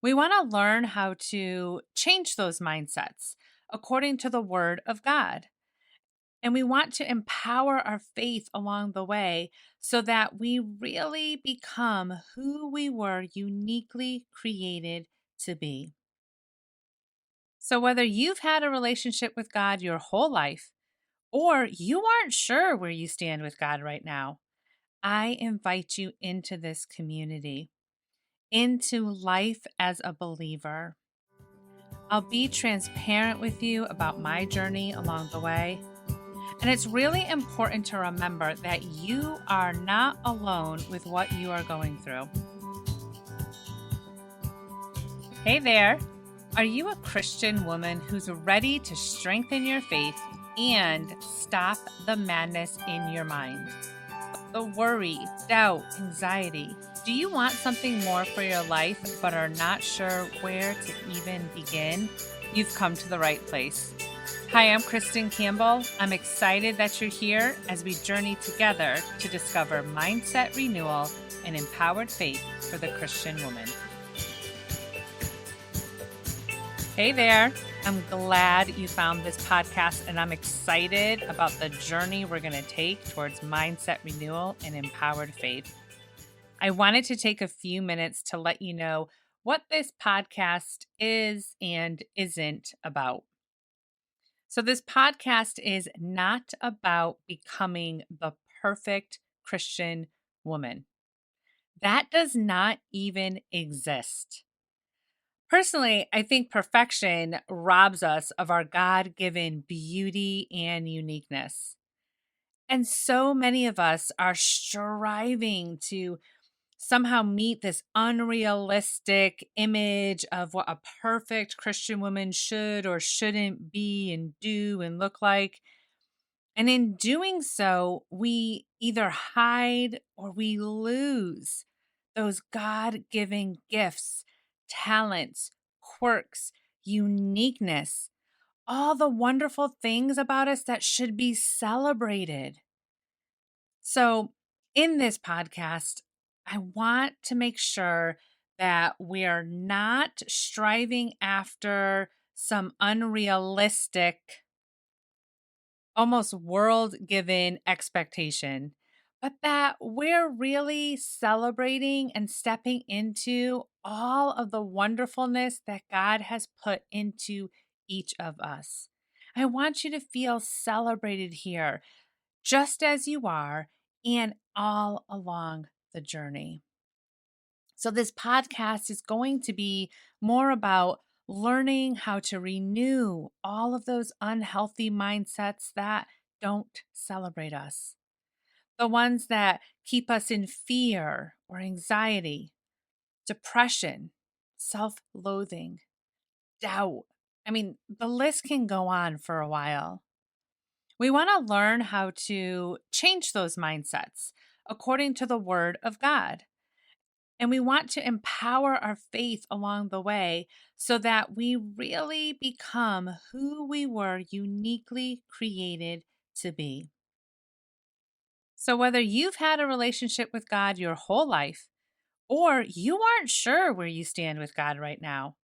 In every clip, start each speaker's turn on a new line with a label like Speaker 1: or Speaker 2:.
Speaker 1: We want to learn how to change those mindsets according to the Word of God. And we want to empower our faith along the way so that we really become who we were uniquely created to be. So, whether you've had a relationship with God your whole life or you aren't sure where you stand with God right now, I invite you into this community, into life as a believer. I'll be transparent with you about my journey along the way. And it's really important to remember that you are not alone with what you are going through. Hey there. Are you a Christian woman who's ready to strengthen your faith and stop the madness in your mind? The worry, doubt, anxiety. Do you want something more for your life but are not sure where to even begin? You've come to the right place. Hi, I'm Kristin Campbell. I'm excited that you're here as we journey together to discover mindset renewal and empowered faith for the Christian woman. Hey there. I'm glad you found this podcast, and I'm excited about the journey we're going to take towards mindset renewal and empowered faith. I wanted to take a few minutes to let you know what this podcast is and isn't about. So, this podcast is not about becoming the perfect Christian woman. That does not even exist. Personally, I think perfection robs us of our God given beauty and uniqueness. And so many of us are striving to somehow meet this unrealistic image of what a perfect Christian woman should or shouldn't be and do and look like. And in doing so, we either hide or we lose those God given gifts, talents, quirks, uniqueness, all the wonderful things about us that should be celebrated. So, in this podcast, I want to make sure that we are not striving after some unrealistic, almost world given expectation, but that we're really celebrating and stepping into all of the wonderfulness that God has put into each of us. I want you to feel celebrated here, just as you are, and all along the journey. So, this podcast is going to be more about learning how to renew all of those unhealthy mindsets that don't celebrate us, the ones that keep us in fear or anxiety, depression, self loathing, doubt. I mean, the list can go on for a while. We want to learn how to change those mindsets according to the Word of God. And we want to empower our faith along the way so that we really become who we were uniquely created to be. So, whether you've had a relationship with God your whole life or you aren't sure where you stand with God right now,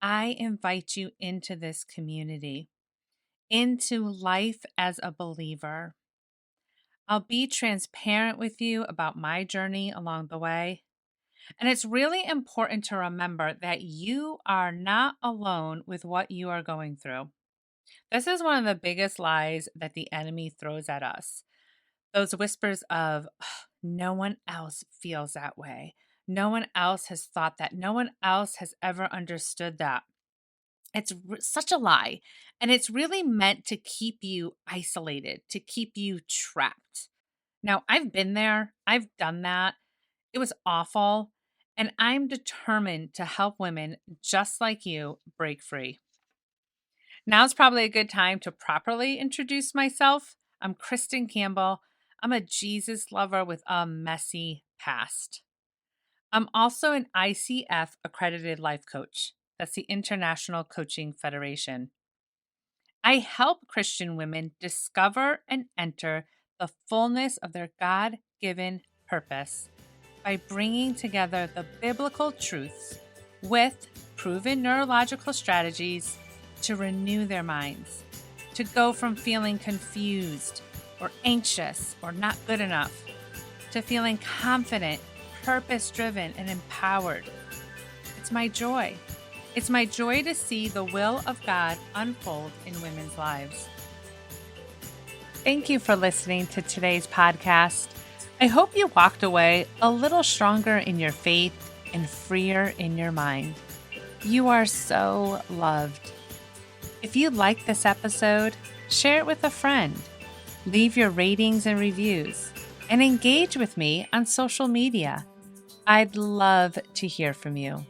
Speaker 1: I invite you into this community, into life as a believer. I'll be transparent with you about my journey along the way. And it's really important to remember that you are not alone with what you are going through. This is one of the biggest lies that the enemy throws at us. Those whispers of, "Ugh, no one else feels that way. No one else has thought that. No one else has ever understood that." It's such a lie. And it's really meant to keep you isolated, to keep you trapped. Now, I've been there, I've done that. It was awful. And I'm determined to help women just like you break free. Now's probably a good time to properly introduce myself. I'm Kristin Campbell. I'm a Jesus lover with a messy past. I'm also an ICF-accredited life coach. That's the International Coaching Federation. I help Christian women discover and enter the fullness of their God-given purpose by bringing together the biblical truths with proven neurological strategies to renew their minds, to go from feeling confused or anxious or not good enough to feeling confident, purpose-driven, and empowered. It's my joy. It's my joy to see the will of God unfold in women's lives. Thank you for listening to today's podcast. I hope you walked away a little stronger in your faith and freer in your mind. You are so loved. If you like this episode, share it with a friend. Leave your ratings and reviews, and engage with me on social media. I'd love to hear from you.